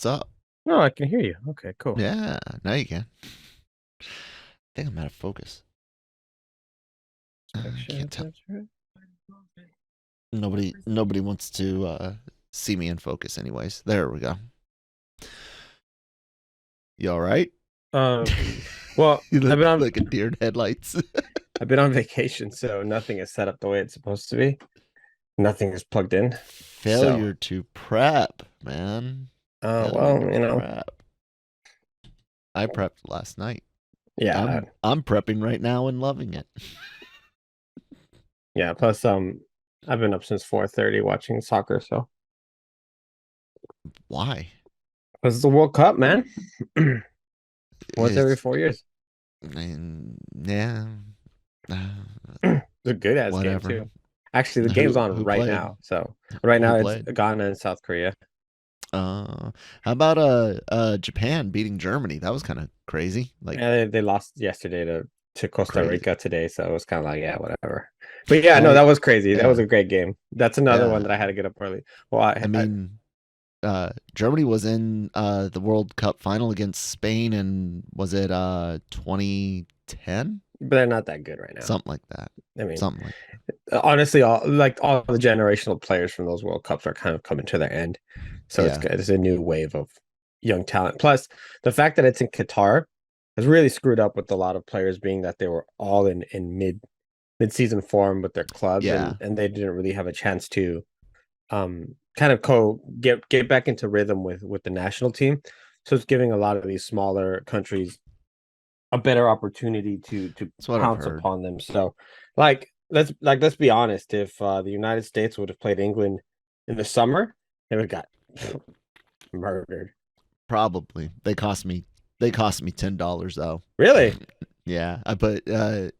What's up? No, I can hear you. Okay, cool. Yeah, now you can. I think I'm out of focus. Make I sure can't tell. that's right. Nobody wants to see me in focus, anyways. There we go. You all right? Um, well, You I've look been on like a deer in headlights. I've been on vacation, so nothing is set up the way it's supposed to be. Nothing is plugged in. So, Failure to prep, man. Failure well, to prep. I prepped last night. yeah, I'm prepping right now and loving it. yeah. Plus, I've been up since 4:30 watching soccer. So, Why? this is the World Cup, man. Once every It's 4 years. yeah. It's a good ass game Whatever. too. Actually, the game's on Who right played? now. So right Who now it's played? Ghana and South Korea. How about Japan beating Germany? That was kind of crazy. Like Yeah, they lost yesterday to Costa crazy. Rica today, so it was kind of like, yeah, whatever. But yeah, no, I that was crazy. That was yeah, a great game. That's another one yeah. that I had to get up early. Well, I mean, Germany was in the World Cup final against Spain, and was it 2010? but they're not that good right now. Something like that. I mean, Something like honestly, all the generational players from those World Cups are kind of coming to their end. So yeah, it's a new wave of young talent. Plus, the fact that it's in Qatar has really screwed up with a lot of players, being that they were all in mid-season form with their clubs, yeah. and they didn't really have a chance to kind of get back into rhythm with the national team. So it's giving a lot of these smaller countries a better opportunity to That's what I've pounce heard. upon them. So let's be honest, if the United States would have played England in the summer, they would have got murdered. Probably they cost me $10 though. Really? Yeah, I put 10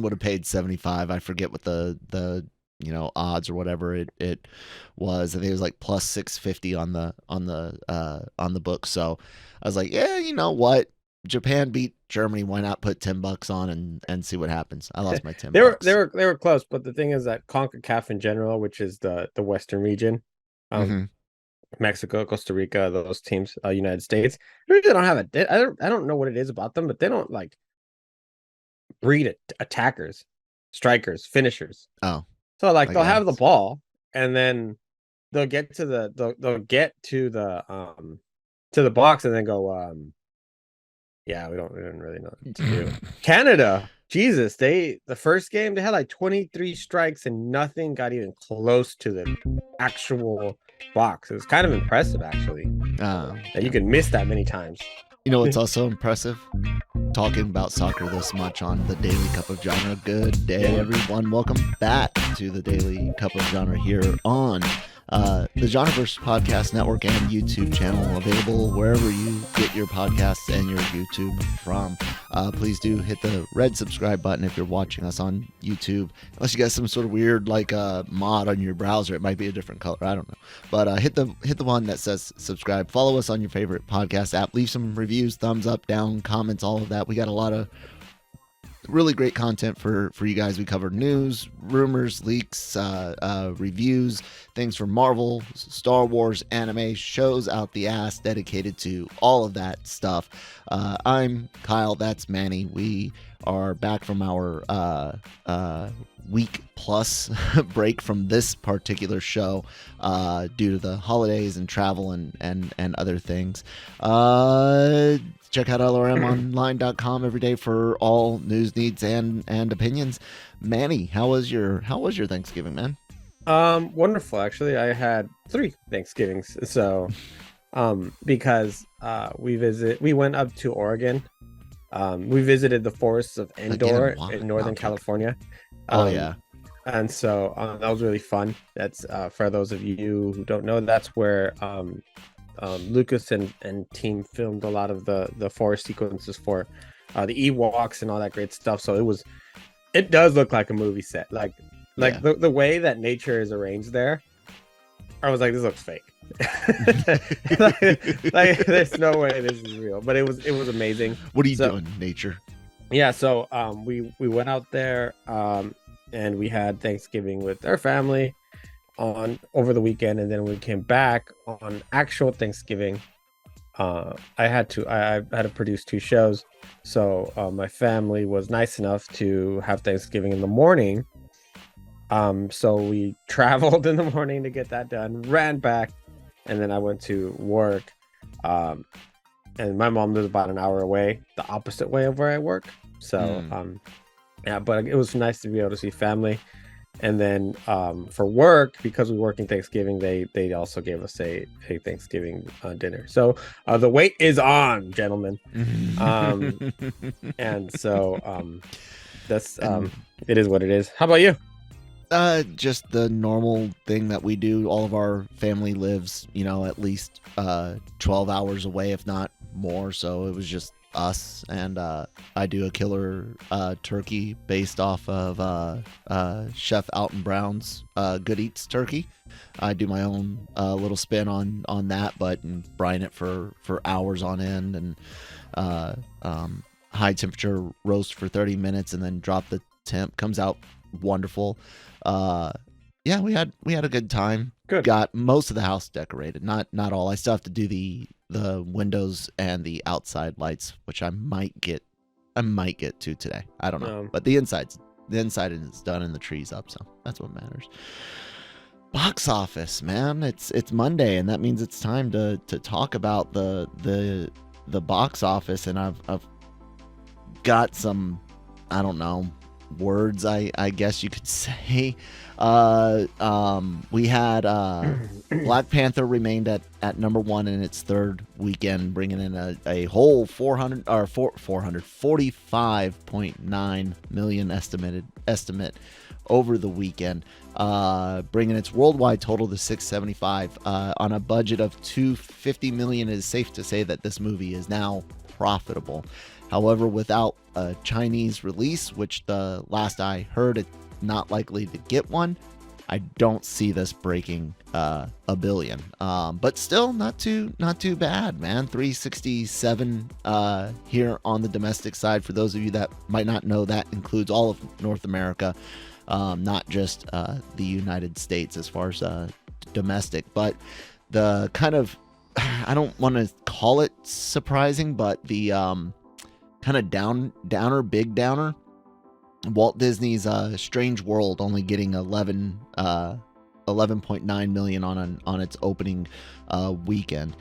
would have paid 75. I forget what the odds or whatever it was. I think it was like plus 650 on the book. So I was like, yeah, you know what? Japan beat Germany. Why not put $10 on and see what happens? I lost my 10 They were they bucks. were they were close, but the thing is that CONCACAF in general, which is the Western region, um, Mm-hmm. Mexico, Costa Rica, those teams, United States, they really don't have a. I don't know what it is about them, but they don't like breed attackers, strikers, finishers. Oh, So like I they'll have the guess. ball and then they'll get to the box and then go yeah, we don't really know what to do. Canada, Jesus, the first game they had like 23 strikes and nothing got even close to the actual box. It was kind of impressive actually that you Yeah. can miss that many times. You know what's also impressive? Talking about soccer this much on the Daily Cup of Genre. Good day, everyone. Welcome back to the Daily Cup of Genre here on the Genreverse Podcast Network and YouTube channel, available wherever you get your podcasts and your YouTube from. Please do hit the red subscribe button if you're watching us on YouTube. Unless you got some sort of weird mod on your browser, it might be a different color. I don't know. But hit the one that says subscribe. Follow us on your favorite podcast app. Leave some reviews, thumbs up, down, comments, all of that. We got a lot of really great content for you guys. We covered news, rumors, leaks, reviews, things from Marvel, Star Wars, anime, shows out the ass, dedicated to all of that stuff. I'm Kyle. That's Manny. We are back from our week plus break from this particular show due to the holidays and travel and other things. Check out lrmonline.com every day for all news, needs, and opinions. Manny, how was your Thanksgiving, man? Wonderful. Actually, I had 3 Thanksgivings. So, because we went up to Oregon. We visited the forests of Again, Endor why? in No, Northern I'm joking. California. Oh Um, yeah, and so that was really fun. That's for those of you who don't know, that's where Lucas and team filmed a lot of the forest sequences for the Ewoks and all that great stuff. So it does look like a movie set. yeah. The way that nature is arranged there, I was like, this looks fake. There's no way this is real. But it was amazing. What are you So doing, nature? yeah, so we went out there and we had Thanksgiving with our family. on over the weekend, and then we came back on actual Thanksgiving. I had to produce 2 shows, so my family was nice enough to have Thanksgiving in the morning. So we traveled in the morning to get that done, ran back, and then I went to work. And my mom lives about an hour away, the opposite way of where I work. So yeah, but it was nice to be able to see family. And then for work, because we work in Thanksgiving, they also gave us a Thanksgiving dinner. So the wait is on, gentlemen. And so that's it is what it is. How about you? Just the normal thing that we do. All of our family lives, at least 12 hours away, if not more. So it was just us, and I do a killer turkey based off of Chef Alton Brown's Good Eats turkey. I do my own little spin on that, but brine it for hours on end, and high temperature roast for 30 minutes, and then drop the temp. Comes out wonderful. Yeah, we had a good time. Good. Got most of the house decorated, not all. I still have to do the windows and the outside lights, which I might get to today. I don't know. But the inside is done and the tree's up, so that's what matters. Box office, man. It's Monday, and that means it's time to talk about the box office, and I've got some, I don't know, words, I guess you could say. We had Black Panther remained at number 1 in its third weekend, bringing in a whole 445.9 million estimate over the weekend, bringing its worldwide total to 675 on a budget of 250 million. It is safe to say that this movie is now profitable. However, without a Chinese release, which the last I heard, it's not likely to get one, I don't see this breaking $1 billion. But still, not too bad, man. 367 here on the domestic side. For those of you that might not know, that includes all of North America, not just the United States as far as domestic. But the kind of, I don't want to call it surprising, but the kind of big downer, Walt Disney's Strange World only getting 11.9 million on its opening weekend,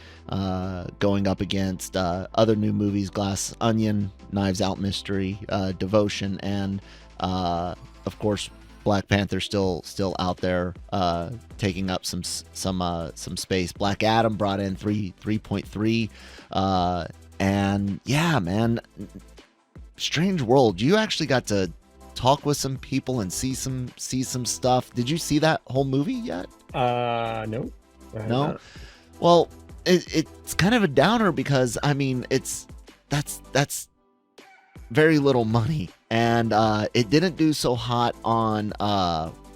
going up against other new movies, Glass Onion, Knives Out Mystery, Devotion, and of course Black Panther still out there taking up some space. Black Adam brought in 3.3. And yeah, man, Strange World. You actually got to talk with some people and see some stuff. Did you see that whole movie yet? No. No. Well, it's kind of a downer because I mean that's very little money, and it didn't do so hot on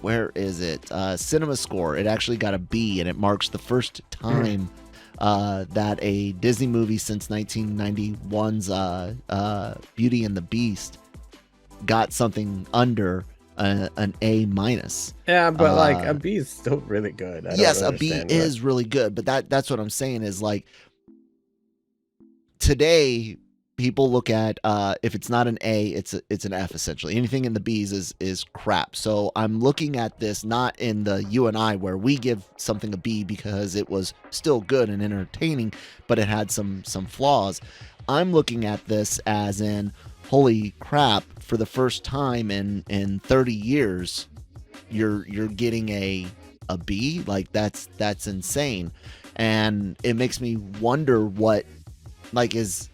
where is it? Cinema Score. It actually got a B, and it marks the first time that a Disney movie since 1991's Beauty and the Beast got something under an A minus. Yeah, but like a B is still really good. Yes, a B is really good, but that's what I'm saying is, like, today people look at if it's not an A, it's an F essentially. Anything in the B's is crap. So I'm looking at this not in the you and I where we give something a B because it was still good and entertaining, but it had some flaws. I'm looking at this as in, holy crap, for the first time in 30 years you're getting a B. Like that's insane. And it makes me wonder what, like, is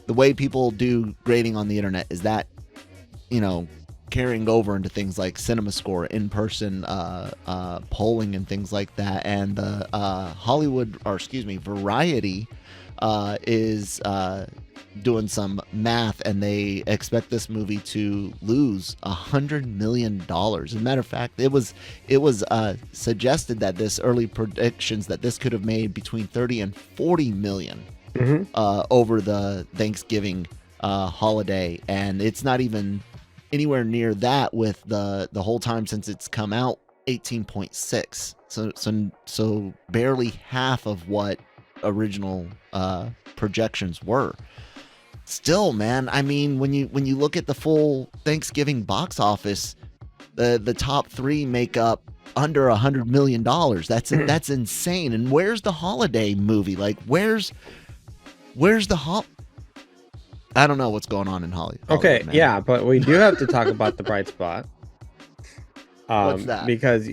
the way people do grading on the internet, is that, carrying over into things like Cinema Score, in-person polling and things like that. And the Variety is doing some math, and they expect this movie to lose $100 million. As a matter of fact, it was suggested that this early predictions that this could have made between 30 and 40 million over the Thanksgiving holiday, and it's not even anywhere near that with the whole time since it's come out 18.6. So barely half of what original projections were. Still, man, I mean, when you look at the full Thanksgiving box office, the top three make up under $100 million. That's insane. And where's the holiday movie? Like, where's the I don't know what's going on in Hollywood. Okay, man. yeah, but we do have to talk about the bright spot. What's that? Because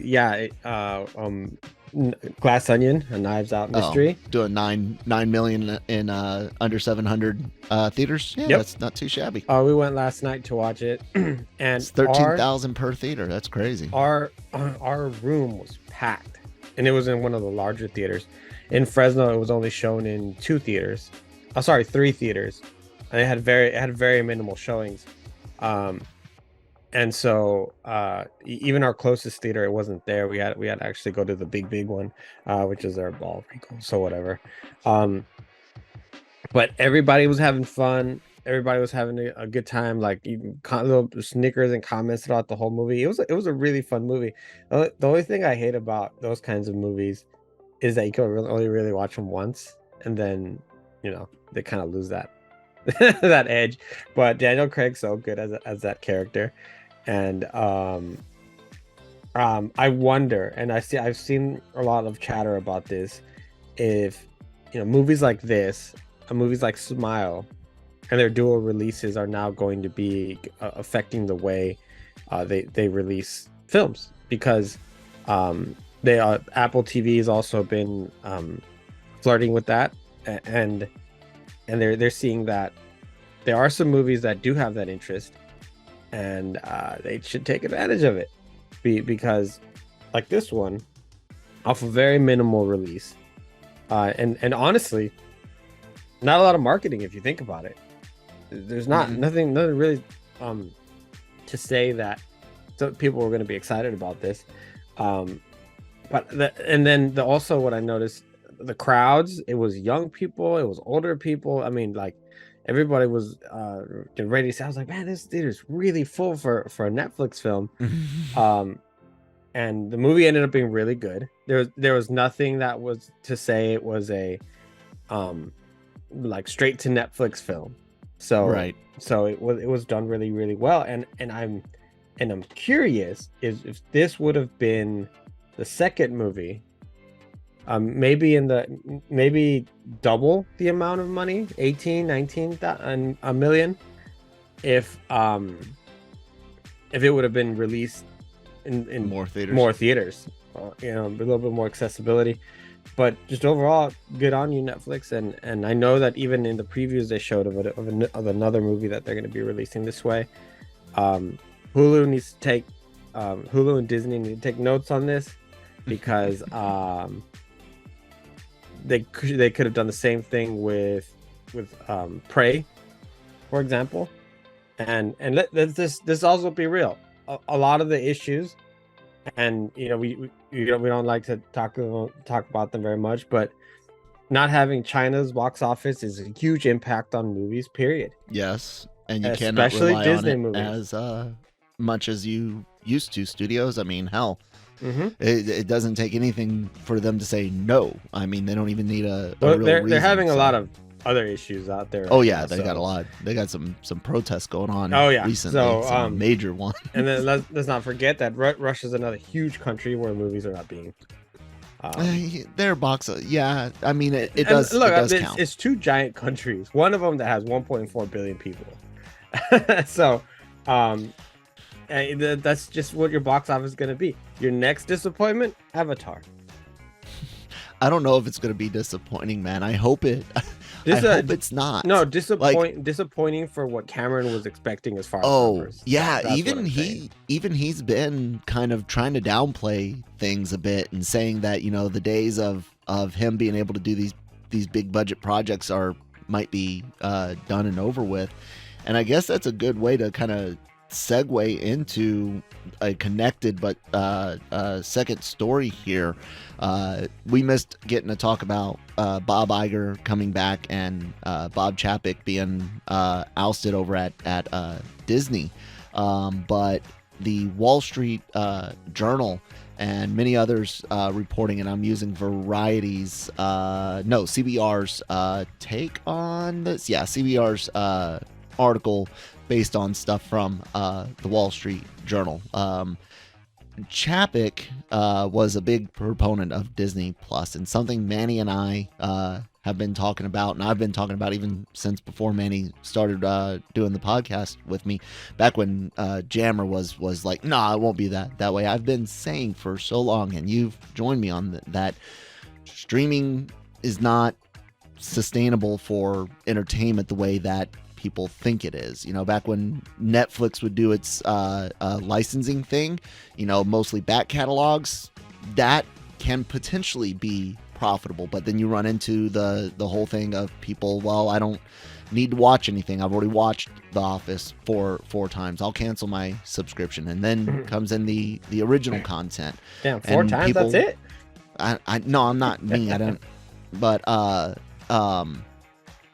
Glass Onion, a Knives Out mystery, doing 9 million in under 700 theaters. Yeah, that's not too shabby. We went last night to watch it, and it's 13,000 per theater. That's crazy. Our room was packed, and it was in one of the larger theaters. In Fresno, it was only shown in 3 theaters, and it had very minimal showings. And so even our closest theater, it wasn't there. We had to actually go to the big one, which is our Ball Rico. So whatever. But everybody was having fun. Everybody was having a good time. Like even little snickers and comments throughout the whole movie. It was a really fun movie. The only thing I hate about those kinds of movies is that you can only really watch them once, and then they kind of lose that that edge. But Daniel Craig's so good as that character. And I wonder, and I've seen a lot of chatter about this, if movies like this, movies like Smile, and their dual releases are now going to be affecting the way they release films, because Apple TV has also been flirting with that, and they're seeing that there are some movies that do have that interest, and they should take advantage of it, because like this one, off a very minimal release, and honestly, not a lot of marketing if you think about it. There's nothing really to say that people were going to be excited about this, but also what I noticed, the crowds, it was young people, it was older people. I mean, like, everybody was ready to say, I was like, man, this theater's really full for a Netflix film. And the movie ended up being really good. There was nothing that was to say it was a like straight to Netflix film. So right. So it was done really, really well. And I'm curious if this would have been the second movie, maybe double the amount of money, 19 million, if it would have been released in more theaters, a little bit more accessibility. But just overall, good on you, Netflix. And I know that even in the previews they showed of another movie that they're going to be releasing this way, Hulu needs to take Hulu and Disney need to take notes on this, because they could have done the same thing with Prey, for example, and let this also be real. A lot of the issues, and we don't like to talk about them very much, but not having China's box office is a huge impact on movies, period. Yes, and you cannot rely Disney on it movies as much as you used to. Studios, I mean, hell, it doesn't take anything for them to say no. I mean, they don't even need a well, real they're reason, having a lot of other issues out there. Oh yeah, they got a lot. They got some protests going on. Oh yeah, recently, so some major one. And then let's not forget that Russia's another huge country where movies are not being. Their box, yeah. I mean, it does. Look, it does count. It's 2 giant countries. One of them that has 1.4 billion people. So, that's just what your box office is going to be. Your next disappointment, Avatar. I don't know if it's going to be disappointing, man. I hope it. I hope it's not. No, disappointing for what Cameron was expecting as far as numbers. Yeah, even he's been kind of trying to downplay things a bit and saying that the days of him being able to do these big budget projects might be done and over with. And I guess that's a good way to kind of segue into a connected but second story here. We missed getting to talk about Bob Iger coming back and Bob Chapek being ousted over at Disney, but the Wall Street Journal and many others reporting, and I'm using Variety's, CBR's take on this. Yeah, CBR's article based on stuff from the Wall Street Journal. Chapek was a big proponent of Disney Plus, and something Manny and I have been talking about, and I've been talking about even since before Manny started doing the podcast with me, back when Jammer was like, nah, it won't be that way. I've been saying for so long, and you've joined me on that streaming is not sustainable for entertainment the way that people think it is. Back when Netflix would do its licensing thing, mostly back catalogs, that can potentially be profitable, but then you run into the whole thing of people, well, I don't need to watch anything, I've already watched The Office four times, I'll cancel my subscription. And then comes in the original content. Damn, four times, people, that's it? No, I'm not me, I don't, but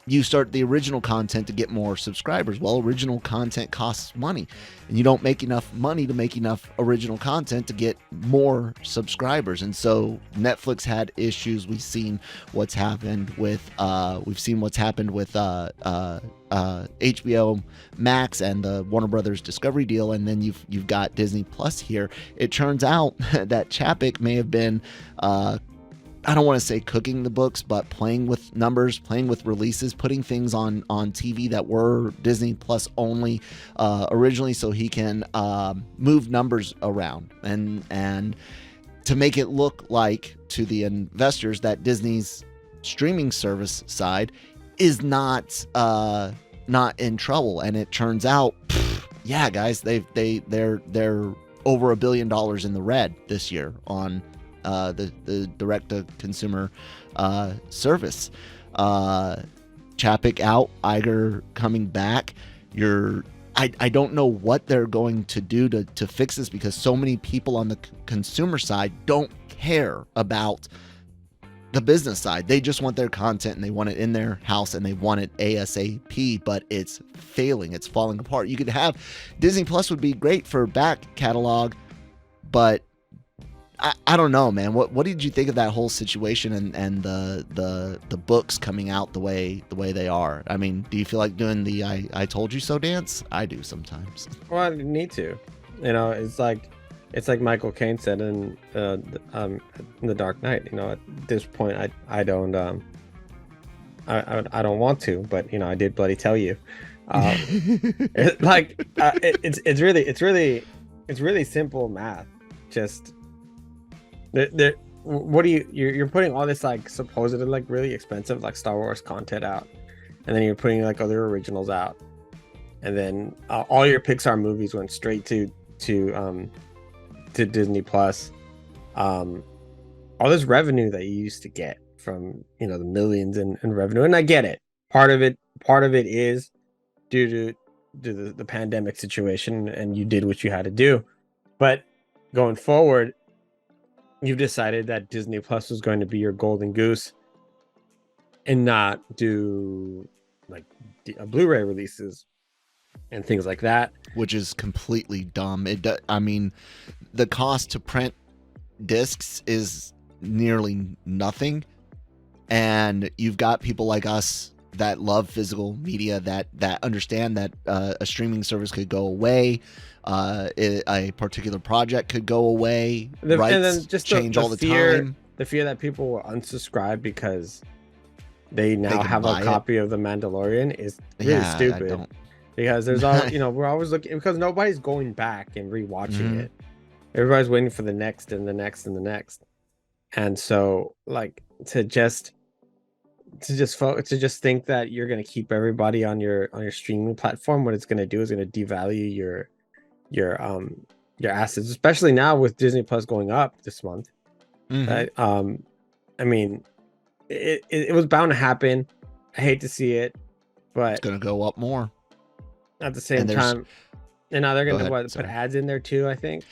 you start the original content to get more subscribers. Well, original content costs money, and you don't make enough money to make enough original content to get more subscribers. And so Netflix had issues. We've seen what's happened with HBO Max and the Warner Brothers Discovery deal, and then you've got Disney Plus here. It turns out that Chapek may have been I don't want to say cooking the books, but playing with numbers, playing with releases, putting things on TV that were Disney Plus only originally, so he can move numbers around and to make it look like to the investors that Disney's streaming service side is not in trouble. And it turns out, yeah, guys, they're over $1 billion in the red this year on the direct-to-consumer service. Chapek out, Iger coming back. I don't know what they're going to do to fix this, because so many people on the consumer side don't care about the business side. They just want their content, and they want it in their house, and they want it ASAP, but it's failing. It's falling apart. You could have Disney Plus would be great for back catalog, but I don't know, man. What did you think of that whole situation and the books coming out the way they are? I mean, do you feel like doing the I told you so dance? I do sometimes. Well, I need to. It's like Michael Caine said in The Dark Knight. At this point, I don't want to, but I did bloody tell you. It's really simple math. Just what do you're putting all this like supposedly like really expensive like Star Wars content out, and then you're putting like other originals out, and then all your Pixar movies went straight to Disney Plus. All this revenue that you used to get from the millions in revenue, and I get it. Part of it is due to the pandemic situation, and you did what you had to do. But going forward, you've decided that Disney Plus was going to be your golden goose and not do like Blu-ray releases and things like that, which is completely dumb. I mean, the cost to print discs is nearly nothing, and you've got people like us that love physical media that understand that a streaming service could go away, a particular project could go away, rights and then just change all the time. The fear that people will unsubscribe because they now have a copy of The Mandalorian is really stupid. Because there's all we're always looking, because nobody's going back and rewatching it. Everybody's waiting for the next and the next and the next, and so like to just think that you're going to keep everybody on your streaming platform, what it's going to do is going to devalue your assets, especially now with Disney Plus going up this month. I mean, it was bound to happen. I hate to see it, but it's going to go up more at the same time. And now they're going to put ads in there too, I think.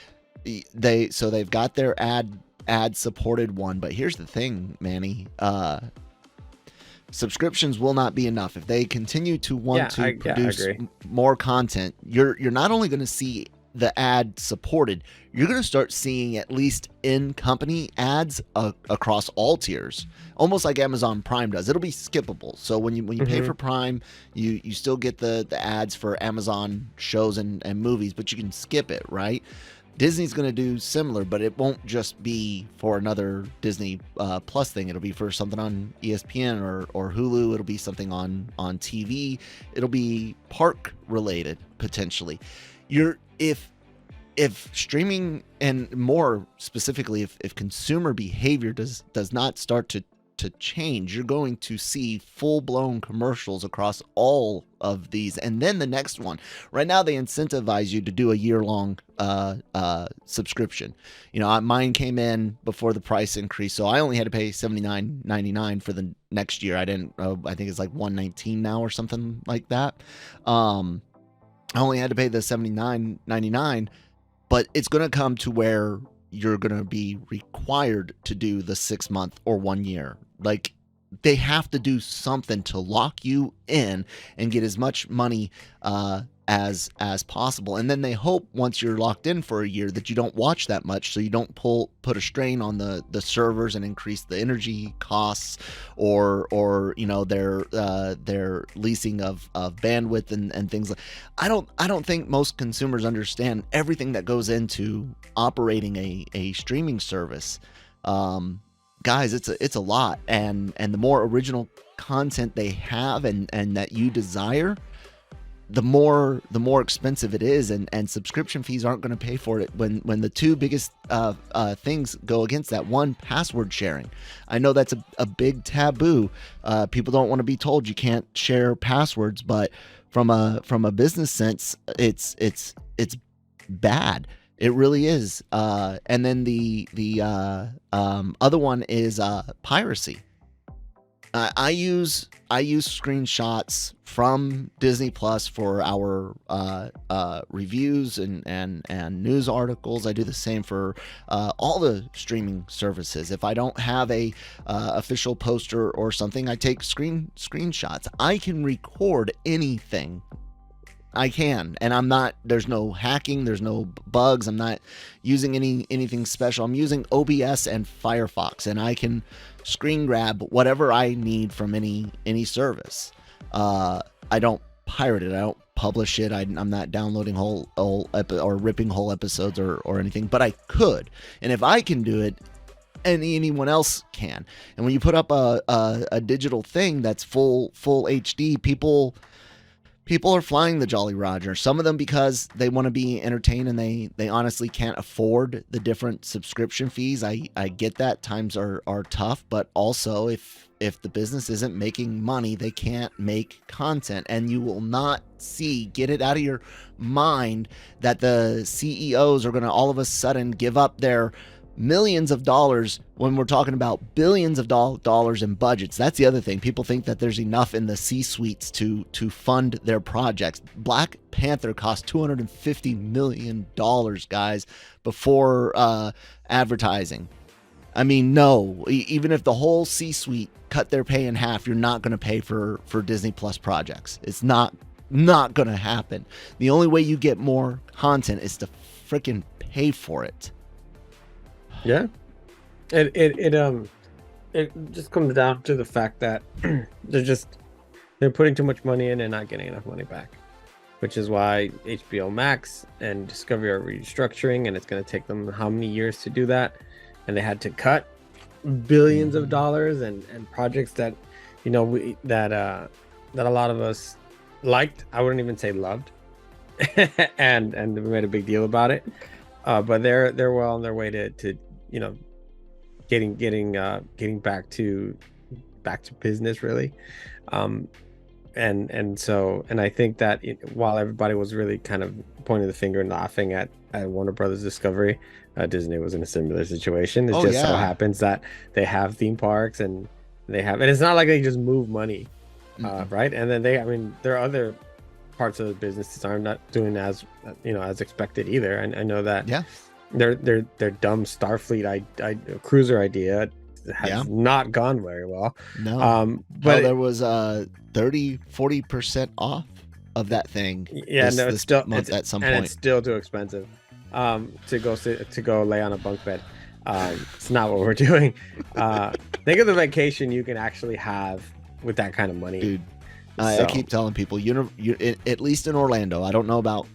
They've got their ad supported one, but here's the thing, Manny. Subscriptions will not be enough if they continue to want to produce more content. You're not only going to see the ad supported, you're going to start seeing at least in-company ads across all tiers, almost like Amazon Prime does. It'll be skippable. So when you pay for Prime, you still get the ads for Amazon shows and movies, but you can skip it, right? Disney's going to do similar, but it won't just be for another Disney Plus thing. It'll be for something on ESPN or Hulu. It'll be something on TV. It'll be park related potentially. If streaming, and more specifically, if consumer behavior does not start to change, you're going to see full-blown commercials across all of these. And then the next one, right now they incentivize you to do a year-long subscription. You know, mine came in before the price increase, so I only had to pay $79.99 for the next year. I didn't, I think it's like $119 now or something like that. I only had to pay the $79.99, but it's going to come to where you're going to be required to do the 6 month or 1 year. Like, they have to do something to lock you in and get as much money as possible. And then they hope once you're locked in for a year that you don't watch that much, so you don't put a strain on the servers and increase the energy costs, or you know, their leasing of bandwidth and things like. I don't think most consumers understand everything that goes into operating a streaming service. Guys, it's a lot, and the more original content they have and that you desire, the more expensive it is, and subscription fees aren't going to pay for it. When the two biggest things go against that: one, password sharing. I know that's a big taboo. People don't want to be told you can't share passwords, but from a business sense, it's bad. It really is. And then the other one is piracy. I use screenshots from Disney Plus for our reviews and news articles. I do the same for all the streaming services. If I don't have a official poster or something, I take screenshots. I can record anything. I can, and I'm not, there's no hacking, there's no bugs, I'm not using anything special. I'm using OBS and Firefox, and I can screen grab whatever I need from any service. I don't pirate it, I don't publish it, I'm not downloading whole or ripping whole episodes or anything, but I could. And if I can do it, anyone else can. And when you put up a digital thing that's full HD, people are flying the Jolly Roger. Some of them because they want to be entertained and they honestly can't afford the different subscription fees. I get that times are tough, but also if the business isn't making money, they can't make content. And you will not get it out of your mind that the CEOs are going to all of a sudden give up their millions of dollars when we're talking about billions of dollars in budgets. That's the other thing. People think that there's enough in the C-suites to fund their projects. Black Panther cost $250 million, guys, before advertising. I mean, no, even if the whole C-suite cut their pay in half, you're not going to pay for Disney Plus projects. It's not going to happen. The only way you get more content is to freaking pay for it. Yeah, it just comes down to the fact that they're putting too much money in and not getting enough money back, which is why HBO Max and Discovery are restructuring, and it's going to take them how many years to do that, and they had to cut billions of dollars and projects that, you know, that a lot of us liked. I wouldn't even say loved, and we made a big deal about it. But they're well on their way to you know, getting back to business, really. And I think that while everybody was really kind of pointing the finger and laughing at Warner Brothers Discovery, Disney was in a similar situation. It so happens that they have theme parks and it's not like they just move money, right? And then there are other parts of the business that are not doing as expected either. And I know that their dumb Starfleet cruiser idea has not gone very well. No. But there was 30-40% off of that thing. Yeah, no, it's still month at some and point. it's still too expensive to go lay on a bunk bed. It's not what we're doing. Think of the vacation you can actually have with that kind of money. Dude, I keep telling people, at least in Orlando, I don't know about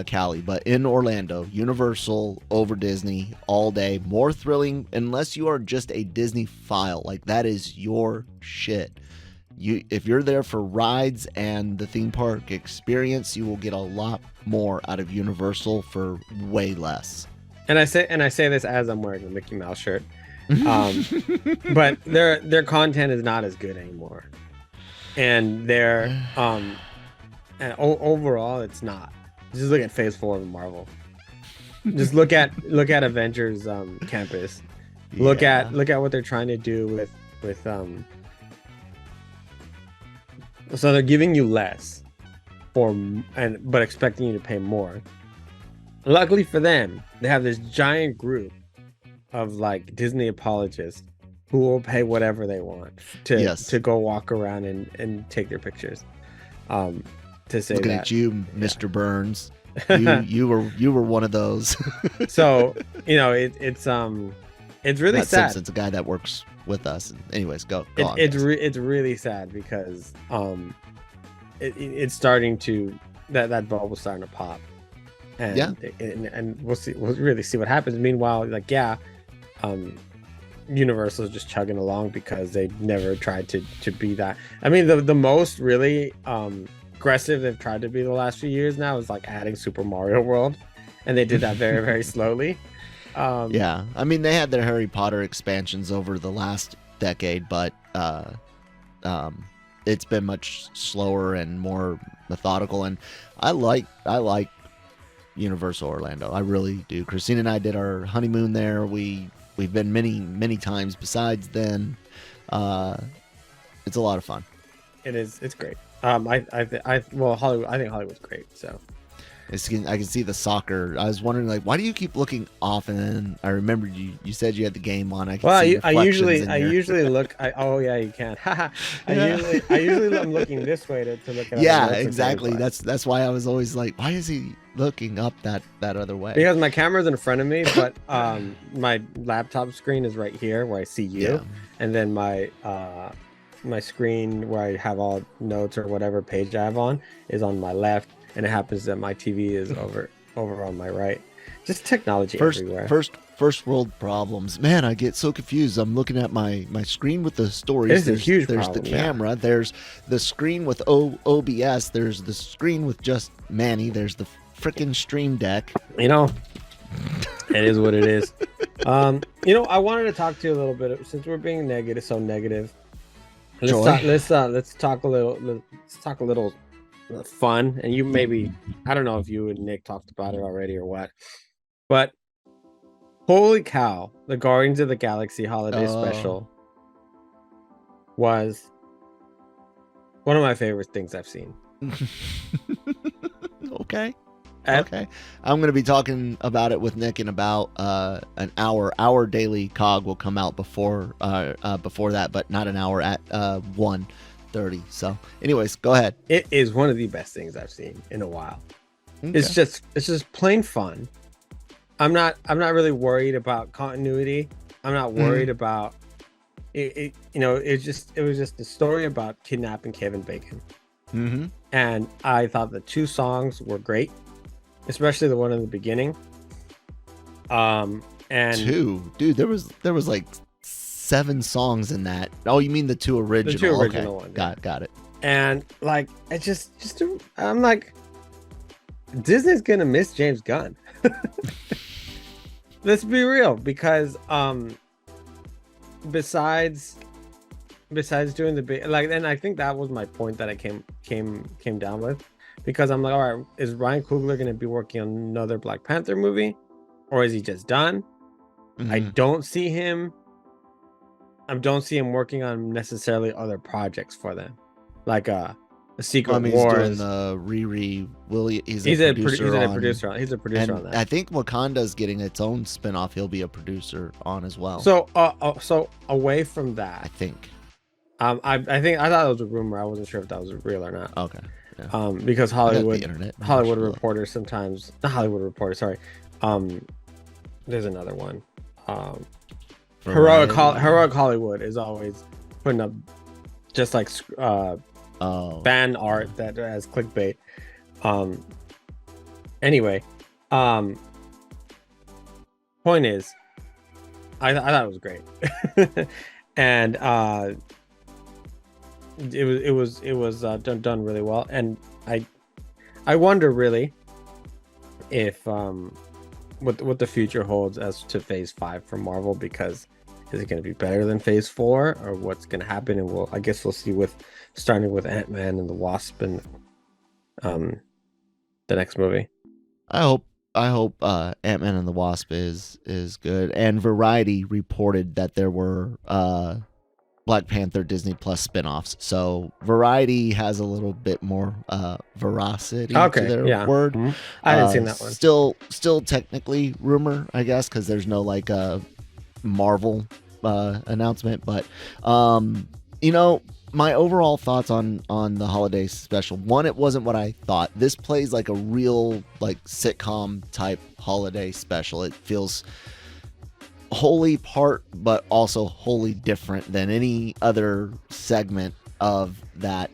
Cali, but in Orlando, Universal over Disney all day, more thrilling, unless you are just a Disney file. Like, that is your shit. If you're there for rides and the theme park experience, you will get a lot more out of Universal for way less. And I say this as I'm wearing a Mickey Mouse shirt. But their content is not as good anymore. And overall it's not. Just look at Phase 4 of Marvel. Just look at Avengers Campus. Look at what they're trying to do with so they're giving you less but expecting you to pay more. Luckily for them, they have this giant group of like Disney apologists who will pay whatever they want to go walk around and take their pictures. To say looking that, at you, Mr. Burns, you were one of those. So it's really sad. Simpson's a guy that works with us. Anyways, go on. It's really sad because it's starting to that bubble's starting to pop, and we'll really see what happens. Meanwhile, like Universal is just chugging along because they never tried to be that. I mean, the most really aggressive they've tried to be the last few years now is like adding Super Mario World, and they did that very very slowly. I mean, they had their Harry Potter expansions over the last decade, but it's been much slower and more methodical. And I like Universal Orlando. I really do. Christine and I did our honeymoon there. We've been many times besides then. It's a lot of fun. It is. It's great. Hollywood. I think Hollywood's great. So. I can see the soccer. I was wondering, like, why do you keep looking off? And then I remembered you said you had the game on. I usually look. Oh yeah, you can. I usually I'm looking this way to look at. Yeah, exactly. That's why I was always like, why is he looking up that other way? Because my camera's in front of me, but my laptop screen is right here where I see you, and then my screen where I have all notes or whatever page I have on is on my left. And it happens that my TV is over on my right. Just technology everywhere. First world problems. Man, I get so confused. I'm looking at my screen with the stories. There's a huge There's problem, the camera. There's the screen with OBS. There's the screen with just Manny. There's the freaking Stream Deck. It is what it is. I wanted to talk to you a little bit since we're being negative. Let's talk a little fun. And you maybe, I don't know if you and Nick talked about it already or what, but holy cow, the Guardians of the Galaxy holiday special was one of my favorite things I've seen. Okay. I'm going to be talking about it with Nick in about an hour. Our daily COG will come out before that, but not an hour, at 1:30. So anyways, go ahead. It is one of the best things I've seen in a while. Okay. It's just plain fun. I'm not really worried about continuity. I'm not worried about it. It was just a story about kidnapping Kevin Bacon. And I thought the two songs were great, especially the one in the beginning. And dude, there was like 7 songs in that. Oh, you mean the two original? The two original ones. Got it. And like, it I'm like, Disney's gonna miss James Gunn. Let's be real, because besides doing the big, like, and I think that was my point that I came down with, because I'm like, all right, is Ryan Coogler gonna be working on another Black Panther movie, or is he just done? I don't see him working on necessarily other projects for them, like a Secret Wars. He's doing the Riri. He's a producer on that. I think Wakanda's getting its own spinoff. He'll be a producer on as well. So away from that, I think. I thought it was a rumor. I wasn't sure if that was real or not. Okay. Because I got the Hollywood internet. Hollywood Look. Reporter sometimes, not Hollywood Reporter, sorry. There's another one. Heroic Hollywood is always putting up just like fan art that has clickbait. Anyway, point is, I thought it was great, and it was done really well, and I wonder really if what the future holds as to Phase 5 for Marvel, because is it going to be better than Phase 4, or what's going to happen? And I guess we'll see with starting with Ant-Man and the Wasp and the next movie. I hope Ant-Man and the Wasp is good. And Variety reported that there were Black Panther Disney Plus spinoffs. So Variety has a little bit more veracity to their word. Mm-hmm. I didn't see that one. Still technically rumor, I guess, because there's no like Marvel announcement. But my overall thoughts on the holiday special. One, it wasn't what I thought. This plays like a real like sitcom type holiday special. It feels wholly part, but also wholly different than any other segment of that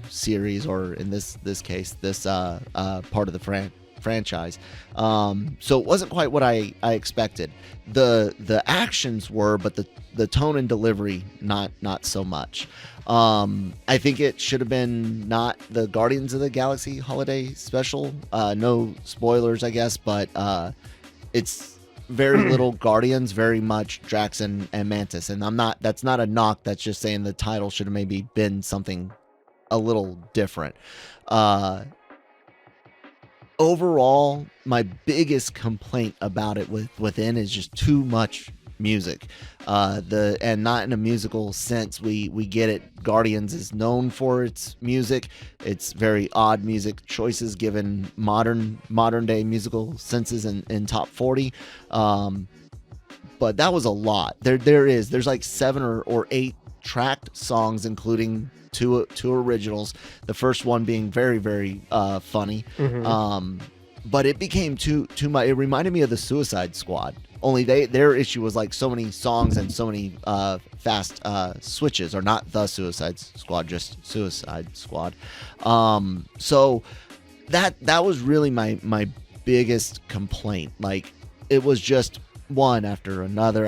series, or in this case, this part of the franchise. So it wasn't quite what I expected. The actions were, but the tone and delivery not so much. I think it should have been not the Guardians of the Galaxy holiday special. No spoilers, I guess, but it's very little Guardians, very much Drax and Mantis. And that's not a knock. That's just saying the title should have maybe been something a little different. Overall, my biggest complaint about it within is just too much music. And not in a musical sense. We get it. Guardians is known for its music. It's very odd music choices given modern day musical senses in top 40. But that was a lot. There's like 7 or 8 tracked songs, including two originals. The first one being very, very funny. Mm-hmm. But it became too much. It reminded me of the Suicide Squad. Only their issue was like so many songs and so many fast switches, or not the Suicide Squad, just Suicide Squad. So that was really my biggest complaint. Like, it was just one after another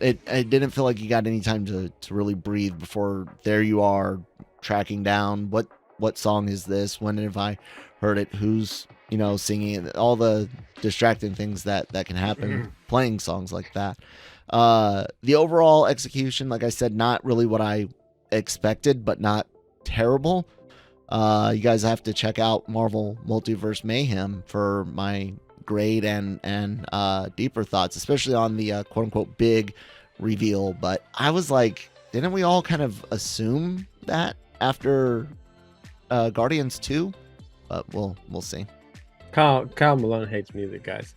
it didn't feel like you got any time to really breathe before there you are tracking down what song is this, when have I heard it, who's singing it, all the distracting things that can happen playing songs like that. The overall execution, like I said, not really what I expected, but not terrible. You guys have to check out Marvel Multiverse Mayhem for my grade and deeper thoughts, especially on the quote unquote big reveal. But I was like, didn't we all kind of assume that after Guardians 2? But we'll see. Kyle Malone hates music, guys.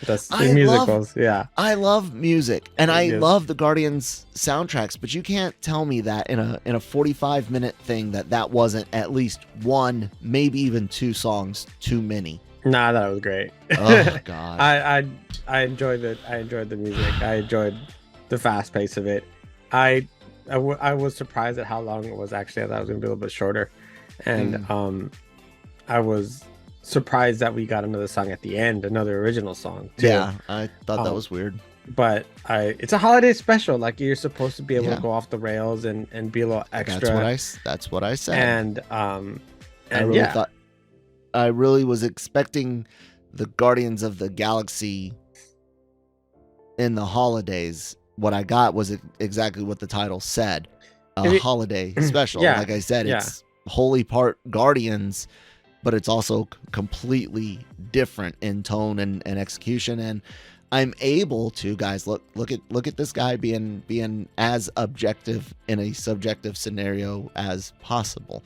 That's musicals. Yeah, I love music, and I love the Guardians soundtracks. But you can't tell me that in a 45-minute thing that wasn't at least one, maybe even 2 songs too many. Nah, that was great. Oh god, I enjoyed it. I enjoyed the music. I enjoyed the fast pace of it. I was surprised at how long it was. Actually, I thought it was gonna be a little bit shorter, and I was surprised that we got another song at the end, another original song too. Yeah, I thought that was weird. But it's a holiday special. Like, you're supposed to be able to go off the rails and be a little extra. That's what I said. And I really was expecting the Guardians of the Galaxy in the holidays. What I got was exactly what the title said, a holiday special. Yeah, like I said, it's wholly part Guardians, but it's also completely different in tone and execution. And I'm able to, guys, look at this guy being as objective in a subjective scenario as possible.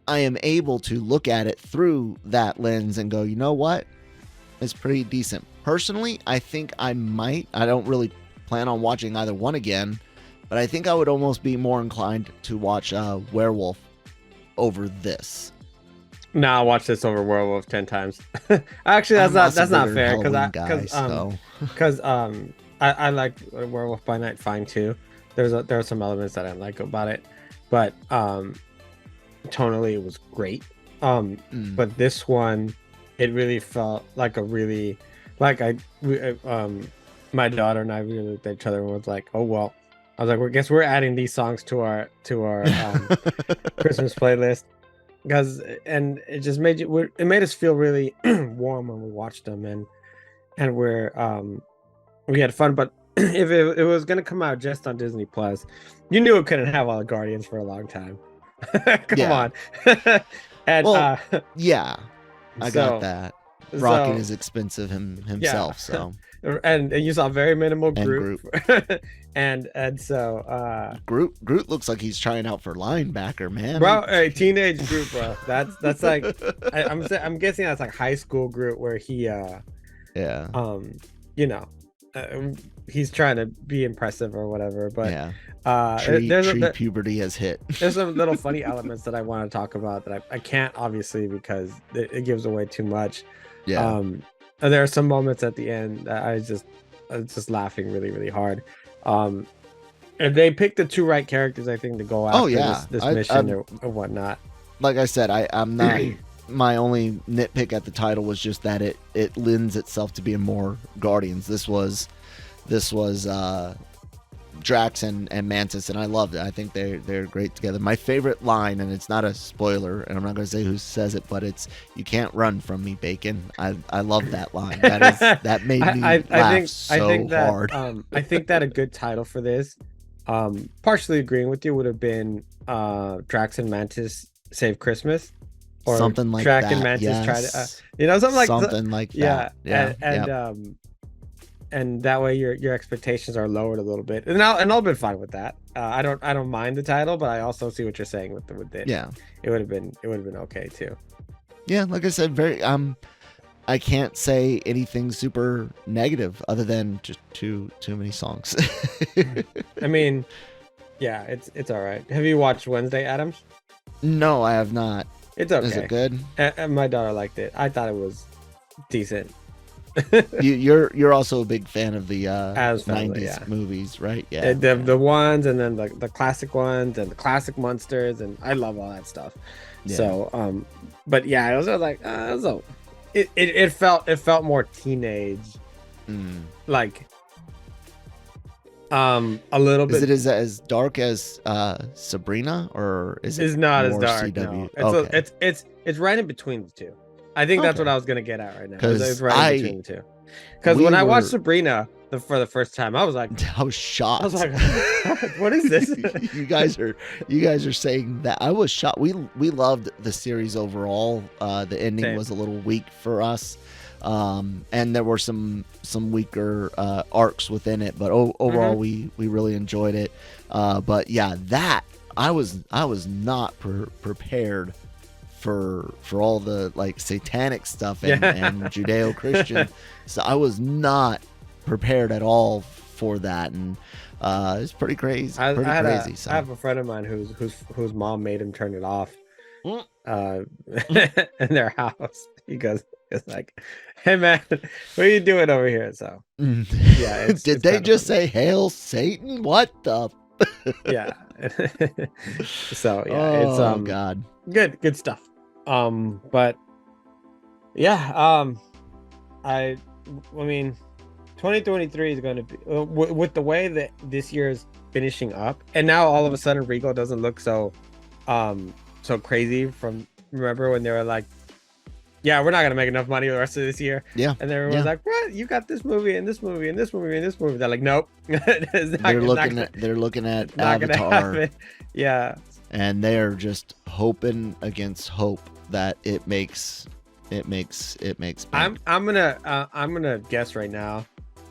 I am able to look at it through that lens and go, you know what? It's pretty decent. Personally, I think I don't really plan on watching either one again, but I think I would almost be more inclined to watch Werewolf over this. Nah, I watched this over Werewolf 10 times. Actually, I'm that's also not bigger fair Halloween guy, so because I like Werewolf by Night fine too. There are some elements that I like about it, but tonally it was great. But this one, it really felt like a really like my daughter and I really looked at each other and was like, oh well. I was like, well, I guess we're adding these songs to our Christmas playlist because and it just made it made us feel really warm when we watched them and we had fun. But if it was gonna come out just on Disney Plus, you knew it couldn't have all the Guardians for a long time. Come on. And well, yeah, I got so that. so Rocket is expensive himself, yeah. so and you saw very minimal and group. and so Groot looks like he's trying out for linebacker, man. bro, a teenage Groot, bro. That's like I'm guessing that's like high school Groot where he yeah, you know, he's trying to be impressive or whatever. But yeah. there's Puberty has hit. There's some little funny elements that I want to talk about that I can't obviously because it gives away too much. Yeah. And there are some moments at the end that I was just laughing really, really hard. And they picked the two right characters, I think, to go after this mission or whatnot. Like I said, I'm not. My only nitpick at the title was just that it lends itself to being more Guardians. This was Drax and Mantis, and I loved it. I think they're great together. My favorite line, and it's not a spoiler, and I'm not going to say who says it, but it's "You can't run from me, Bacon." I love that line. That made me laugh so hard. I think that a good title for this, partially agreeing with you, would have been Drax and Mantis Save Christmas, or something like Drax that. and Mantis yes. try to, something like that. Yeah. And that way your expectations are lowered a little bit, and I'll be fine with that. I don't mind the title, but I also see what you're saying with it. Yeah, it would have been okay too. Yeah, like I said, I can't say anything super negative other than just too many songs. I mean, yeah, it's all right. Have you watched Wednesday Addams? No, I have not. It's okay. Is it good? And my daughter liked it. I thought it was decent. You're also a big fan of the family, 90s movies, right? Yeah. The ones, and then the classic ones, and the classic monsters, and I love all that stuff. Yeah. So but yeah, I was like it felt more teenage, like a little bit. Is it as dark as Sabrina, or is it? It's not as more dark. CW? No. Okay. It's right in between the two. I think that's what I was gonna get at right now. It's right in between the two. Because when I watched Sabrina for the first time, I was like, I was shocked. I was like, what is this? you guys are saying that. I was shocked. We loved the series overall. The ending was a little weak for us, and there were some weaker arcs within it. But overall, we really enjoyed it. But yeah, that I was not prepared for all the like satanic stuff and Judeo-Christian. So I was not prepared at all for that, and it's pretty crazy. I have a friend of mine whose mom made him turn it off in their house. He goes, it's like, hey man, what are you doing over here? So yeah, did they just say hail Satan? What the yeah. So yeah, it's God, good stuff. But yeah, I mean, 2023 is going to be with the way that this year is finishing up, and now all of a sudden Regal doesn't look so crazy. From remember when they were like, yeah, we're not gonna make enough money the rest of this year. Yeah, and everyone was like, what? You got this movie and this movie and this movie and this movie. They're like, nope. They're looking at Avatar. Yeah, and they're just hoping against hope that it makes bank. I'm gonna guess right now.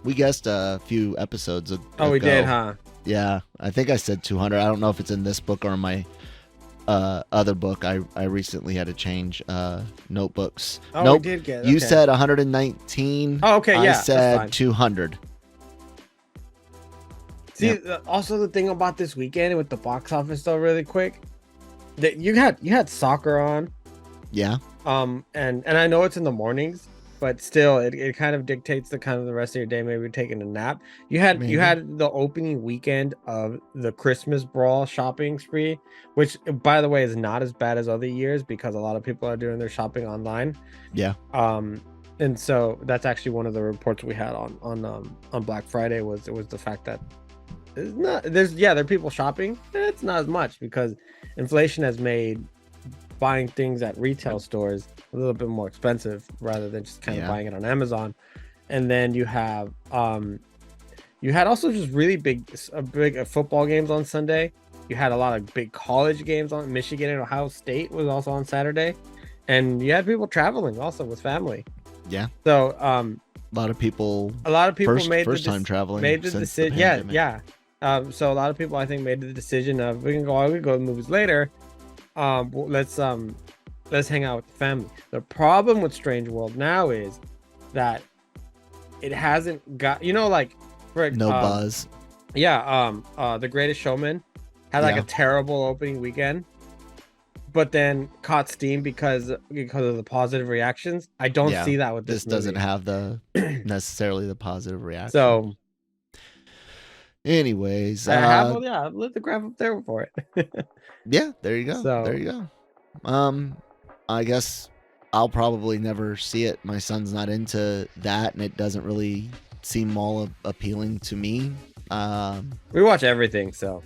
We guessed a few episodes ago. Oh, we did, huh? Yeah, I think I said 200. I don't know if it's in this book or in my other book. I recently had to change notebooks. Oh, nope. We did get. You said 119. Oh, okay, yeah. I said 200. See, also the thing about this weekend with the box office, though, really quick, that you had soccer on, Yeah. And I know it's in the mornings, but still it kind of dictates the kind of the rest of your day, maybe taking a nap. You had Maybe. the opening weekend of the Christmas brawl shopping spree, which by the way is not as bad as other years because a lot of people are doing their shopping online. Yeah. And so that's actually one of the reports we had on Black Friday was the fact that it's not there are people shopping. It's not as much because inflation has made buying things at retail stores a little bit more expensive rather than just kind of buying it on Amazon. And then you had also just really big football games on Sunday. You had a lot of big college games on. Michigan and Ohio State was also on Saturday, and you had people traveling also with family. Yeah. So a lot of people made first time traveling made the decision. So a lot of people I think made the decision of we can go to movies later. Let's hang out with the family. The problem with Strange World now is that it hasn't got, like for no buzz. The Greatest Showman had like a terrible opening weekend, but then caught steam because of the positive reactions. I don't see that with this movie. Doesn't have the necessarily the positive reaction. So anyways, I lit the graph up there for it. Yeah, there you go. So, there you go. I guess I'll probably never see it. My son's not into that, and it doesn't really seem all appealing to me. We watch everything, so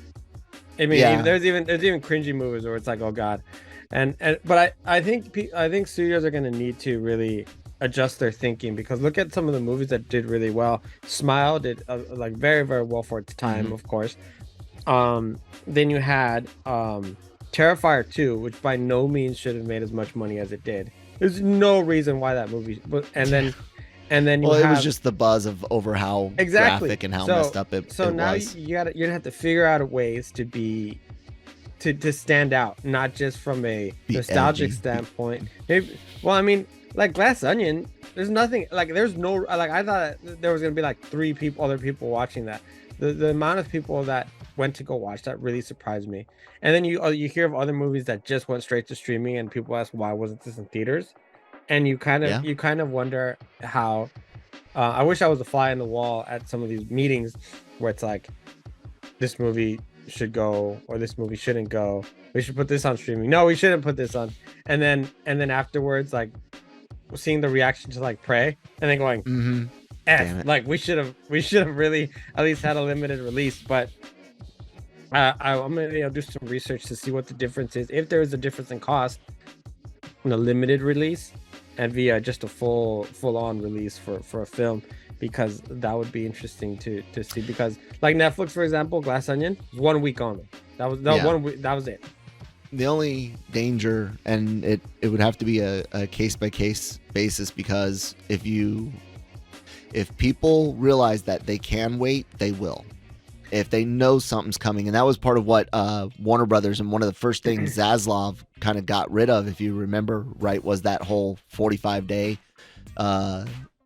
I mean, there's even cringy movies where it's like, oh god, but I think studios are going to need to really adjust their thinking because look at some of the movies that did really well. Smile did like very very well for its time, of course. Then you had Terrifier 2, which by no means should have made as much money as it did. There's no reason why that movie. And then it was just the buzz of over how graphic and how messed up it. So it now was. you're gonna have to figure out ways to stand out, not just from a nostalgic standpoint. Maybe, well, I mean, like Glass Onion, there's nothing like there's no like I thought there was gonna be like other people watching that. The amount of people that went to go watch that really surprised me. And then you hear of other movies that just went straight to streaming, and people ask why wasn't this in theaters, and you kind of wonder how. I wish I was a fly on the wall at some of these meetings where it's like, this movie should go or this movie shouldn't go. We should put this on streaming. No, we shouldn't put this on. And then afterwards, like seeing the reaction to like Prey, and then going, like we should have really at least had a limited release. But I'm gonna do some research to see what the difference is, if there is a difference in cost in a limited release and via just a full-on release for a film, because that would be interesting to see. Because like Netflix, for example, Glass Onion was 1 week only. That was 1 week. That was it. The only danger, and it would have to be a case-by-case basis, because if people realize that they can wait, they will. If they know something's coming, and that was part of what Warner Brothers, and one of the first things Zaslav kind of got rid of, if you remember right, was that whole 45-day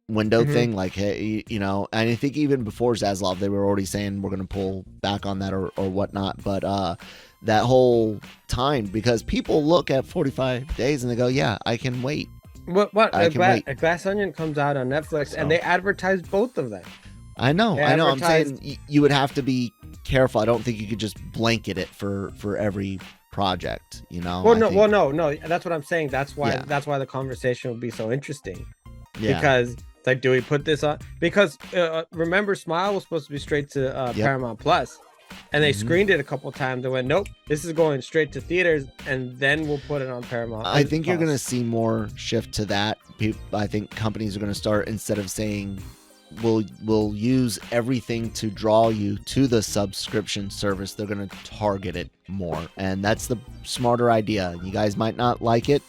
window thing. Like, hey, and I think even before Zaslav, they were already saying we're going to pull back on that or whatnot. But that whole time, because people look at 45 days and they go, yeah, I can wait. Glass Onion comes out on Netflix, and they advertise both of them. I know. I'm saying you would have to be careful. I don't think you could just blanket it for every project. No. That's what I'm saying. That's why the conversation would be so interesting. Yeah. Because it's like, do we put this on? Because remember, Smile was supposed to be straight to Paramount Plus, and they screened it a couple times. They went, nope, this is going straight to theaters, and then we'll put it on Paramount. I think you're going to see more shift to that. I think companies are going to start, instead of saying, we'll use everything to draw you to the subscription service, they're going to target it more, and that's the smarter idea. You guys might not like it,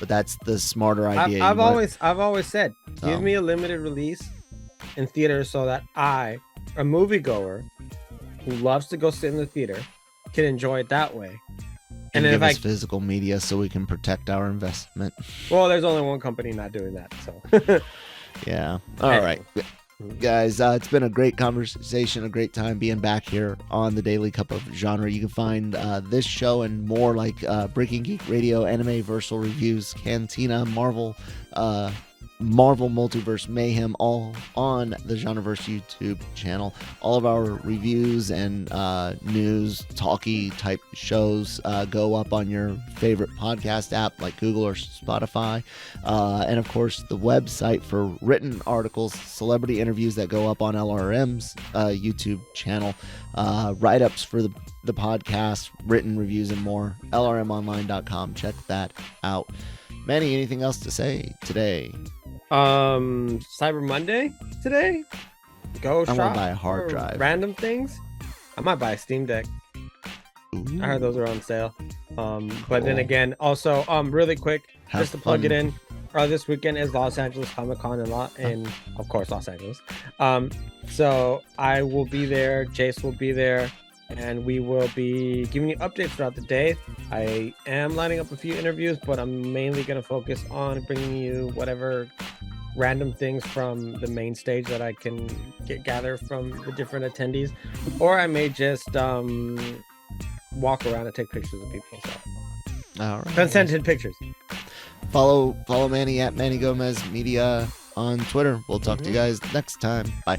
but that's the smarter idea. I've always said, give me a limited release in theaters so that I, a moviegoer who loves to go sit in the theater, can enjoy it that way. And give us physical media so we can protect our investment. Well, there's only one company not doing that, so. Yeah. All right. Guys, it's been a great conversation, a great time being back here on the Daily Cup of Genre. You can find this show and more like Breaking Geek Radio, Anime Versal Reviews, Cantina, Marvel Multiverse Mayhem, all on the Genreverse YouTube channel. All of our reviews and news, talky type shows go up on your favorite podcast app like Google or Spotify. And of course, the website for written articles, celebrity interviews that go up on LRM's YouTube channel, write-ups for the podcast, written reviews, and more. LRMonline.com. Check that out. Manny, anything else to say today? Cyber Monday today. Go shop. I want to buy a hard drive. Random things. I might buy a Steam Deck. Ooh. I heard those are on sale. Cool. But then again, also really quick, just to plug fun. it in. This weekend is Los Angeles Comic Con in of course Los Angeles. So I will be there. Jace will be there, and we will be giving you updates throughout the day. I am lining up a few interviews, but I'm mainly going to focus on bringing you whatever random things from the main stage that I can gather from the different attendees, or I may just walk around and take pictures of people. So All right. consented pictures. Follow Manny at Manny Gomez Media on Twitter. We'll talk to you guys next time. Bye.